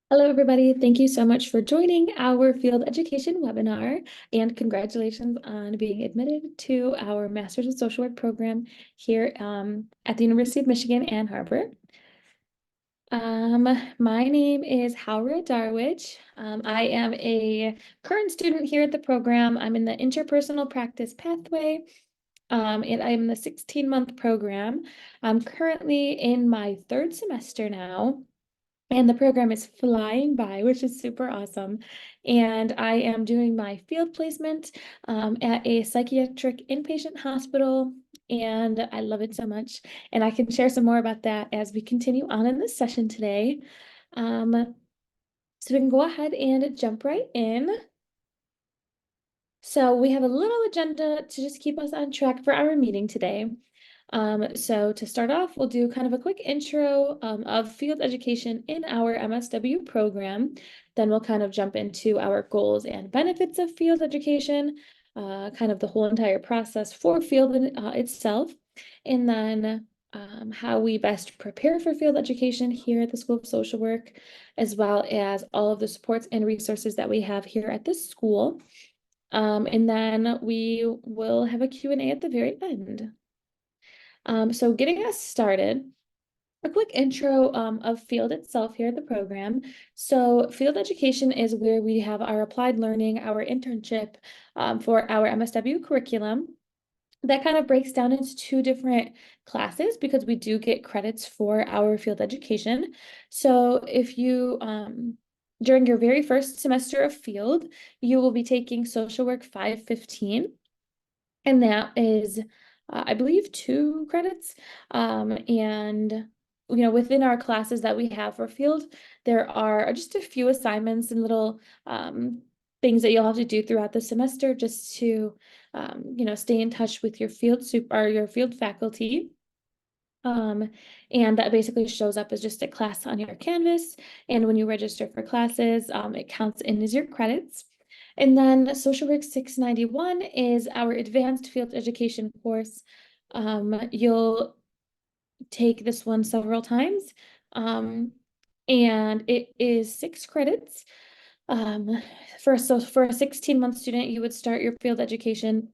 Hello, everybody. Thank you so much for joining our field education webinar, and congratulations on being admitted to our Master's of Social Work program here at the University of Michigan, Ann Arbor. My name is Howra Darwich. I am a current student here at the program. I'm in the interpersonal practice pathway, and I'm in the 16-month program. I'm currently in my third semester now. And the program is flying by, which is super awesome. And I am doing my field placement at a psychiatric inpatient hospital, and I love it so much. And I can share some more about that as we continue on in this session today. So we can go ahead and jump right in. So we have a little agenda to just keep us on track for our meeting today. So to start off, we'll do kind of a quick intro of field education in our MSW program. Then we'll kind of jump into our goals and benefits of field education, kind of the whole entire process for field itself, and then how we best prepare for field education here at the School of Social Work, as well as all of the supports and resources that we have here at this school. And then we will have a Q&A at the very end. So getting us started, a quick intro of field itself here at the program. So field education is where we have our applied learning, our internship for our MSW curriculum. That kind of breaks down into two different classes because we do get credits for our field education. So if you, during your very first semester of field, you will be taking Social Work 515, and that is, I believe, 2 credits. And within our classes that we have for field, there are just a few assignments and little things that you'll have to do throughout the semester just to stay in touch with your your field faculty. And that basically shows up as just a class on your Canvas. And when you register for classes, it counts in as your credits. And then Social Work 691 is our advanced field education course. You'll take this one several times. And it is 6 credits. For a 16-month student, you would start your field education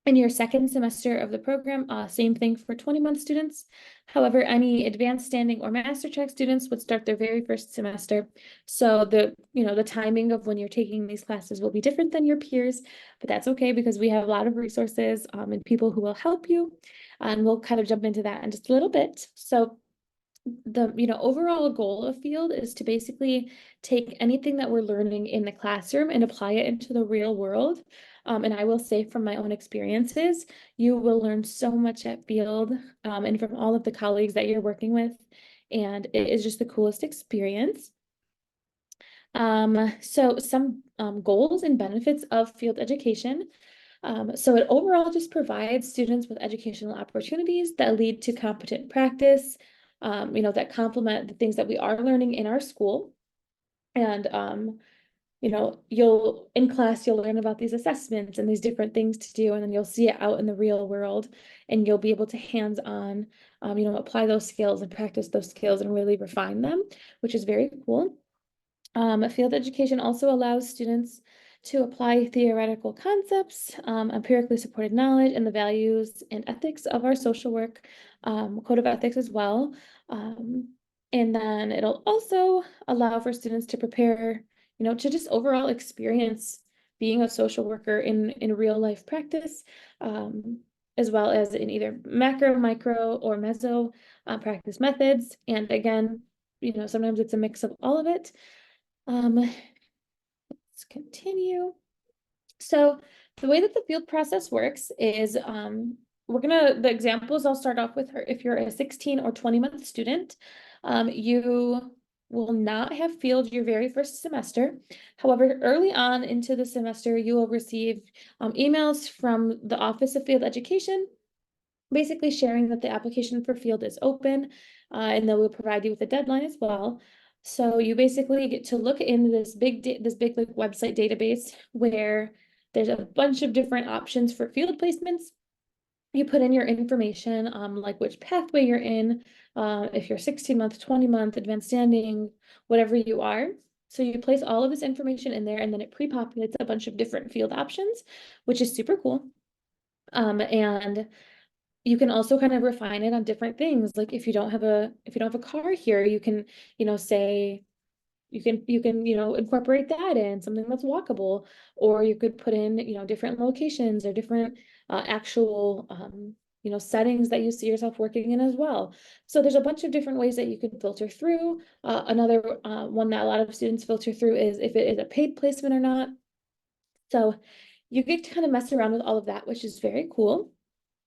in your second semester of the program. Same thing for 20-month students. However, any advanced standing or master track students would start their very first semester. So the timing of when you're taking these classes will be different than your peers, but that's okay because we have a lot of resources and people who will help you. And we'll kind of jump into that in just a little bit. So the overall goal of field is to basically take anything that we're learning in the classroom and apply it into the real world. And I will say from my own experiences, you will learn so much at field and from all of the colleagues that you're working with, and it is just the coolest experience. So some goals and benefits of field education. So it overall just provides students with educational opportunities that lead to competent practice, that complement the things that we are learning in our school. And, in class, you'll learn about these assessments and these different things to do, and then you'll see it out in the real world, and you'll be able to hands-on, apply those skills and practice those skills and really refine them, which is very cool. Field education also allows students to apply theoretical concepts, empirically supported knowledge, and the values and ethics of our social work code of ethics as well. And then it'll also allow for students to prepare, to just overall experience being a social worker in real life practice, as well as in either macro, micro, or meso practice methods. And again, sometimes it's a mix of all of it. Let's continue. So the way that the field process works is the examples I'll start off with her. If you're a 16 or 20-month student, you will not have field your very first semester. However, early on into the semester, you will receive emails from the Office of Field Education, basically sharing that the application for field is open, and they will provide you with a deadline as well. So you basically get to look in this big like website database where there's a bunch of different options for field placements. you put in your information, like which pathway you're in, if you're 16-month, 20-month, advanced standing, whatever you are. So you place all of this information in there, and then it pre-populates a bunch of different field options, which is super cool. And you can also kind of refine it on different things. Like if you don't have a car here, you can, say you can incorporate that in something that's walkable, or you could put in different locations or different actual settings that you see yourself working in as well. So there's a bunch of different ways that you can filter through. Another one that a lot of students filter through is if it is a paid placement or not. So you get to kind of mess around with all of that, which is very cool.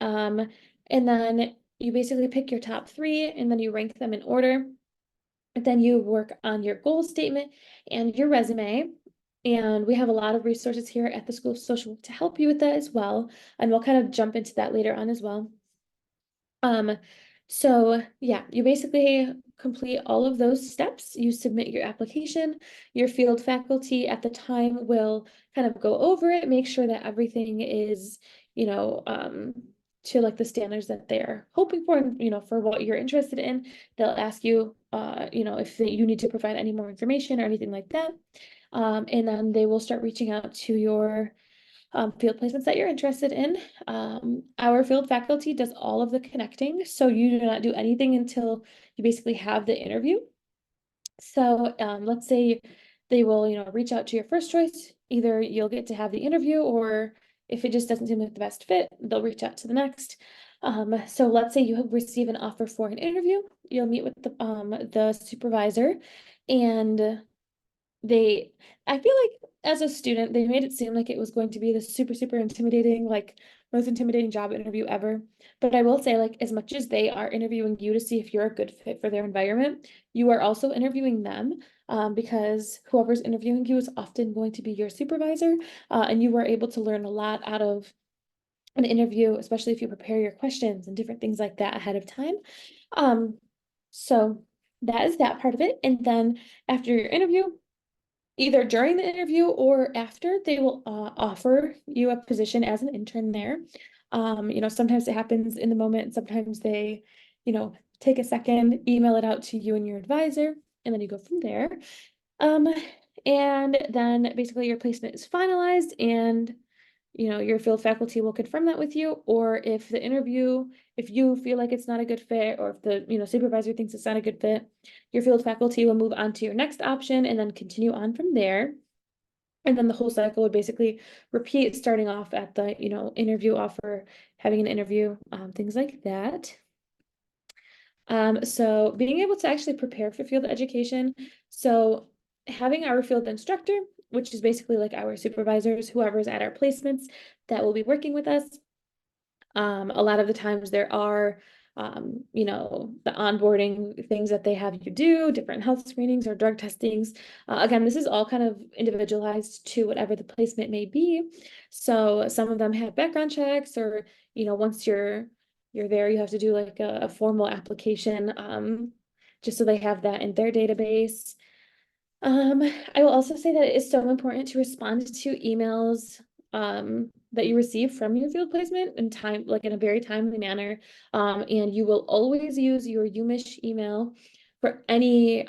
um, and then you basically pick your top three, and then you rank them in order. Then you work on your goal statement and your resume. And we have a lot of resources here at the School of Social Work to help you with that as well. And we'll kind of jump into that later on as well. So yeah, you basically complete all of those steps. You submit your application. Your field faculty at the time will kind of go over it, make sure that everything is, to like the standards that they're hoping for, and for what you're interested in. They'll ask you, if you need to provide any more information or anything like that. And then they will start reaching out to your field placements that you're interested in. Our field faculty does all of the connecting, so you do not do anything until you basically have the interview. So let's say they will, reach out to your first choice. Either you'll get to have the interview, or if it just doesn't seem like the best fit, they'll reach out to the next. So let's say you receive an offer for an interview. You'll meet with the supervisor, and I feel like as a student, they made it seem like it was going to be the super, super intimidating, like most intimidating job interview ever. But I will say, like, as much as they are interviewing you to see if you're a good fit for their environment, you are also interviewing them, because whoever's interviewing you is often going to be your supervisor. And you are able to learn a lot out of an interview, especially if you prepare your questions and different things like that ahead of time. So that is that part of it. And then after your interview, either during the interview or after, they will offer you a position as an intern there. Sometimes it happens in the moment. Sometimes they, take a second, email it out to you and your advisor, and then you go from there. Um, and then basically your placement is finalized, and your field faculty will confirm that with you. Or if you feel like it's not a good fit, or if the supervisor thinks it's not a good fit, your field faculty will move on to your next option and then continue on from there. And then the whole cycle would basically repeat, starting off at the interview offer, having an interview, things like that. So being able to actually prepare for field education. So having our field instructor, which is basically like our supervisors, whoever's at our placements that will be working with us. A lot of the times there are, the onboarding things that they have you do, different health screenings or drug testings. Again, this is all kind of individualized to whatever the placement may be. So some of them have background checks, or, once you're there, you have to do like a formal application, just so they have that in their database. I will also say that it is so important to respond to emails that you receive from your field placement in time, like in a very timely manner. And you will always use your UMich email for any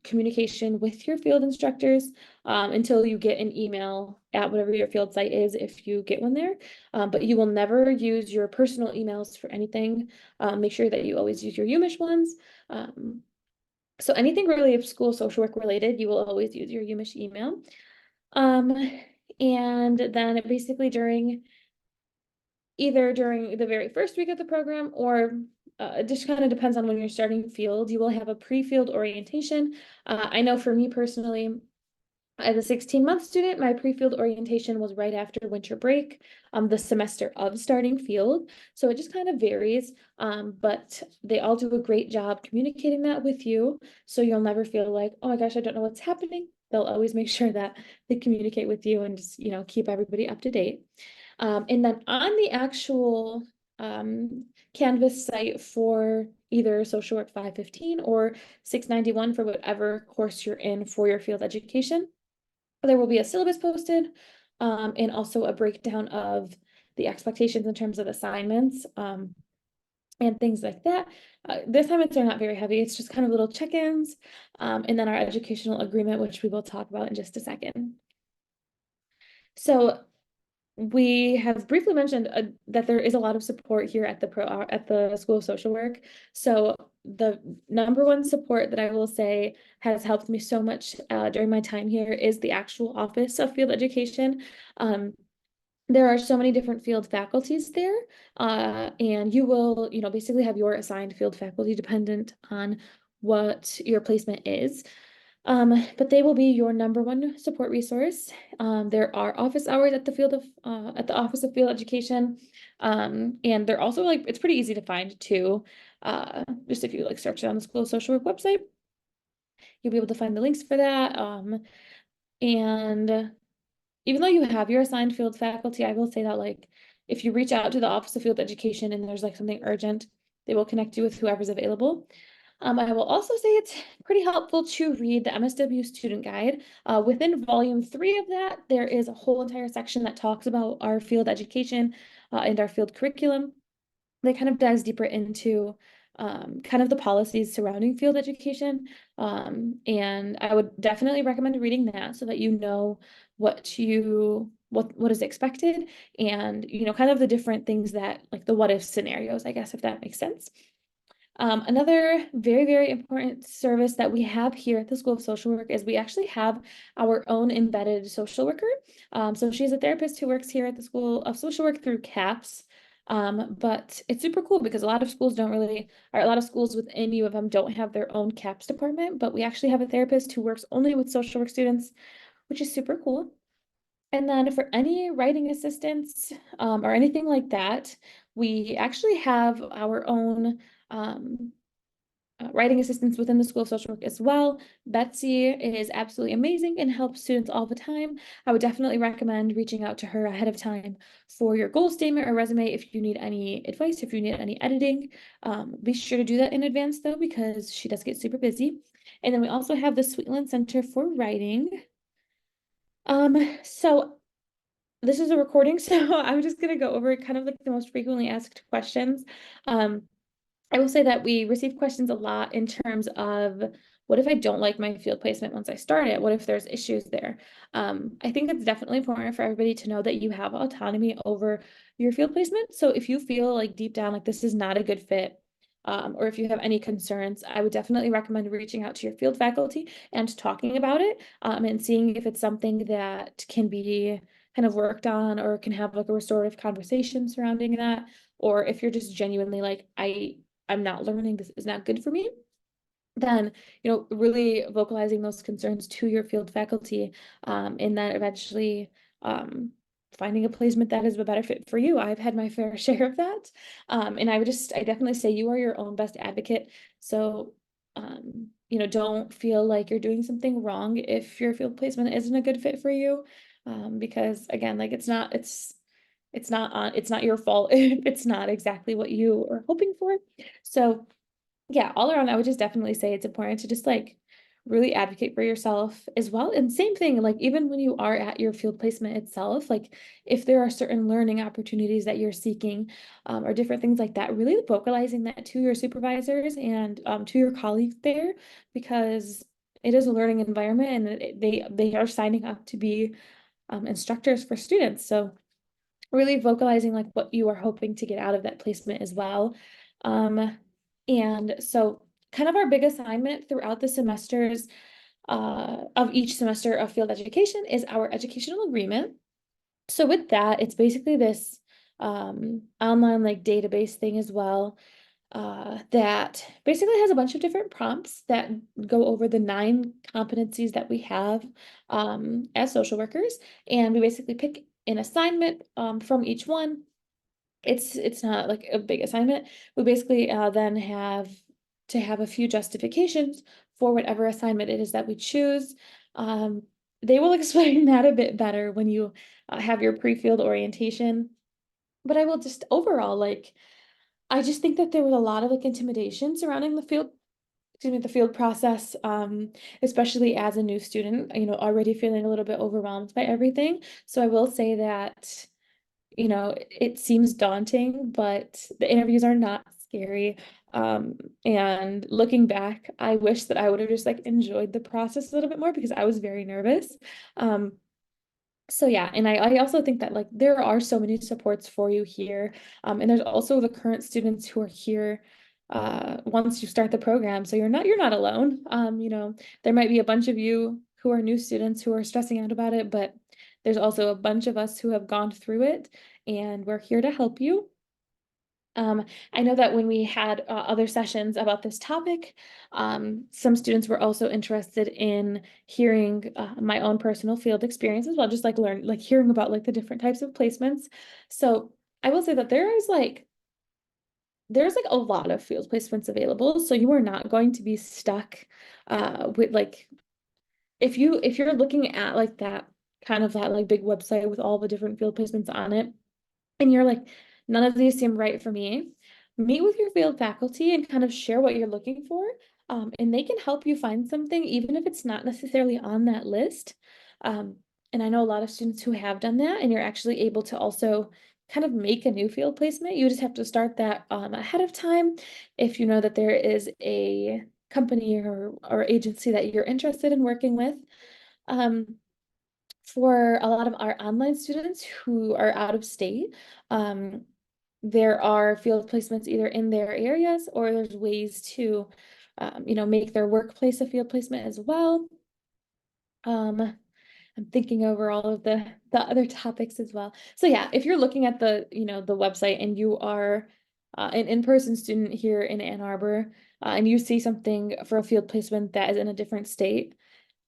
communication with your field instructors, until you get an email at whatever your field site is, if you get one there. But you will never use your personal emails for anything. Make sure that you always use your UMich ones. So anything really school social work related, you will always use your UMich email. And then basically either during the very first week of the program, or it just kind of depends on when you're starting field, you will have a pre-field orientation. I know for me personally, as a 16-month student, my pre-field orientation was right after winter break, the semester of starting field. So it just kind of varies, but they all do a great job communicating that with you. So you'll never feel like, oh my gosh, I don't know what's happening. They'll always make sure that they communicate with you and just, keep everybody up to date. And then on the actual Canvas site for either Social Work 515 or 691, for whatever course you're in for your field education, there will be a syllabus posted, and also a breakdown of the expectations in terms of assignments, and things like that. The assignments are not very heavy. It's just kind of little check-ins, and then our educational agreement, which we will talk about in just a second. So we have briefly mentioned that there is a lot of support here at the School of Social Work. So the number one support that I will say has helped me so much during my time here is the actual Office of Field Education. There are so many different field faculties there, and you will, basically have your assigned field faculty dependent on what your placement is. But they will be your number one support resource. There are office hours at at the Office of Field Education. And they're also it's pretty easy to find too. Just if you search it on the School of Social Work website, you'll be able to find the links for that. And even though you have your assigned field faculty, I will say that if you reach out to the Office of Field Education and there's something urgent, they will connect you with whoever's available. I will also say it's pretty helpful to read the MSW student guide. Within volume 3 of that, there is a whole entire section that talks about our field education and our field curriculum. That kind of dives deeper into kind of the policies surrounding field education. And I would definitely recommend reading that so that you know what is expected, and kind of the different things that the what if scenarios, I guess, if that makes sense. Another very, very important service that we have here at the School of Social Work is we actually have our own embedded social worker. So she's a therapist who works here at the School of Social Work through CAPS. But it's super cool because a lot of schools within U of M don't have their own CAPS department, but we actually have a therapist who works only with social work students, which is super cool. And then for any writing assistance or anything like that, we actually have our own writing assistants within the School of Social Work as well. Betsy is absolutely amazing and helps students all the time. I would definitely recommend reaching out to her ahead of time for your goal statement or resume if you need any advice, if you need any editing. Be sure to do that in advance though, because she does get super busy. And then we also have the Sweetland Center for Writing. So this is a recording, so I'm just gonna go over kind of the most frequently asked questions. I will say that we receive questions a lot in terms of what if I don't like my field placement once I start it? What if there's issues there? I think it's definitely important for everybody to know that you have autonomy over your field placement. So if you feel deep down this is not a good fit, or if you have any concerns, I would definitely recommend reaching out to your field faculty and talking about it, and seeing if it's something that can be kind of worked on or can have a restorative conversation surrounding that. Or if you're just genuinely I'm not learning, this is not good for me, then really vocalizing those concerns to your field faculty, and then eventually finding a placement that is a better fit for you. I've had my fair share of that, and I definitely say you are your own best advocate. So don't feel like you're doing something wrong if your field placement isn't a good fit for you, because again, it's not your fault if it's not exactly what you are hoping for. So yeah, all around, I would just definitely say it's important to just really advocate for yourself as well. And same thing, even when you are at your field placement itself, if there are certain learning opportunities that you're seeking, or different things like that, really vocalizing that to your supervisors and to your colleagues there, because it is a learning environment, and they are signing up to be instructors for students. So really vocalizing what you are hoping to get out of that placement as well. And so kind of our big assignment throughout the semesters of each semester of field education is our educational agreement. So with that, it's basically this online database thing as well, that basically has a bunch of different prompts that go over the 9 competencies that we have as social workers. And we basically pick an assignment from each one. It's not a big assignment. We basically then have to have a few justifications for whatever assignment it is that we choose. They will explain that a bit better when you have your pre-field orientation. But I will just overall, I just think that there was a lot of intimidation surrounding the field process, especially as a new student, already feeling a little bit overwhelmed by everything. So I will say that it seems daunting, but the interviews are not scary. Um, and looking back, I wish that I would have just like enjoyed the process a little bit more because I was very nervous. Um, so yeah, and I also think that like there are so many supports for you here. And there's also the current students who are here once you start the program. So you're not alone. There might be a bunch of you who are new students who are stressing out about it, but there's also a bunch of us who have gone through it and we're here to help you. I know that when we had other sessions about this topic, some students were also interested in hearing my own personal field experience as well, just like hearing about like the different types of placements. So I will say that there's like a lot of field placements available, so you are not going to be stuck with like if you're looking at like that like big website with all the different field placements on it and you're like, none of these seem right for me, meet with your field faculty and kind of share what you're looking for. And they can help you find something, even if it's not necessarily on that list. Um, and I know a lot of students who have done that, and you're actually able to also kind of make a new field placement. You just have to start that ahead of time if you know that there is a company or agency that you're interested in working with. Um, for a lot of our online students who are out of state, um, there are field placements either in their areas or there's ways to, make their workplace a field placement as well. I'm thinking over all of the other topics as well. So yeah, if you're looking at the website and you are an in-person student here in Ann Arbor, and you see something for a field placement that is in a different state,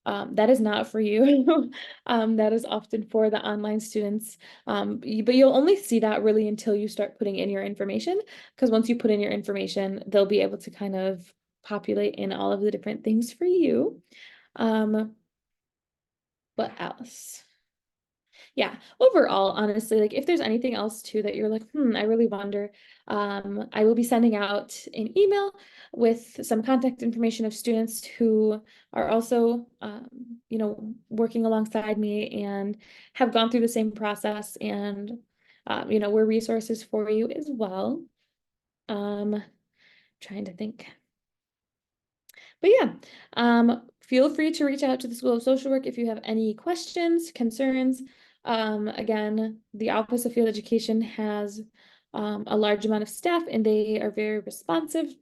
that is not for you. That is often for the online students. But you'll only see that really until you start putting in your information, because once you put in your information, they'll be able to kind of populate in all of the different things for you. Um, what else? Yeah, overall, honestly, like if there's anything else too that you're like, I really wonder, I will be sending out an email with some contact information of students who are also, working alongside me and have gone through the same process and, we're resources for you as well. Um, Trying to think. But yeah, feel free to reach out to the School of Social Work if you have any questions, concerns. Again, the Office of Field Education has a large amount of staff and they are very responsive.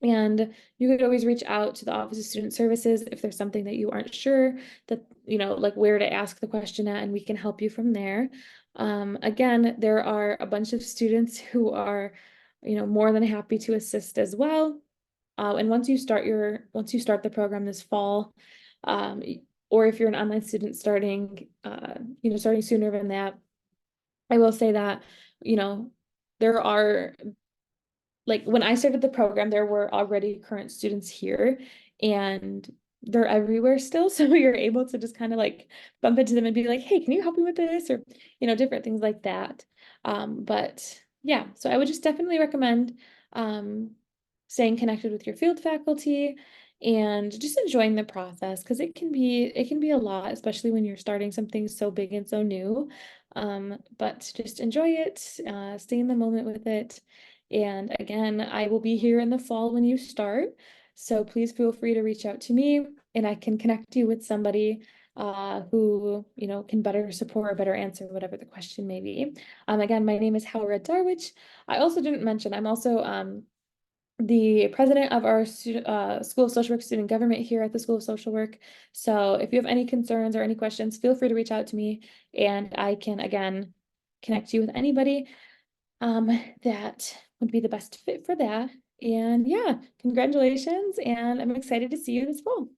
And you could always reach out to the Office of Student Services if there's something that you aren't sure that, like where to ask the question at, and we can help you from there. Again, there are a bunch of students who are, more than happy to assist as well. And once you start the program this fall, um, or if you're an online student starting sooner than that, I will say that, there are, like when I started the program, there were already current students here and they're everywhere still. So you're able to just kind of like bump into them and be like, hey, can you help me with this? Or, different things like that. But yeah, so I would just definitely recommend staying connected with your field faculty and just enjoying the process because it can be a lot, especially when you're starting something so big and so new. But just enjoy it, stay in the moment with it. And again, I will be here in the fall when you start. So please feel free to reach out to me and I can connect you with somebody who, can better support or better answer whatever the question may be. Again, my name is Howard Darwich. I also didn't mention, I'm also the president of our School of Social Work Student Government here at the School of Social Work. So if you have any concerns or any questions, feel free to reach out to me and I can, again, connect you with anybody that would be the best fit for that. And yeah, congratulations. And I'm excited to see you this fall.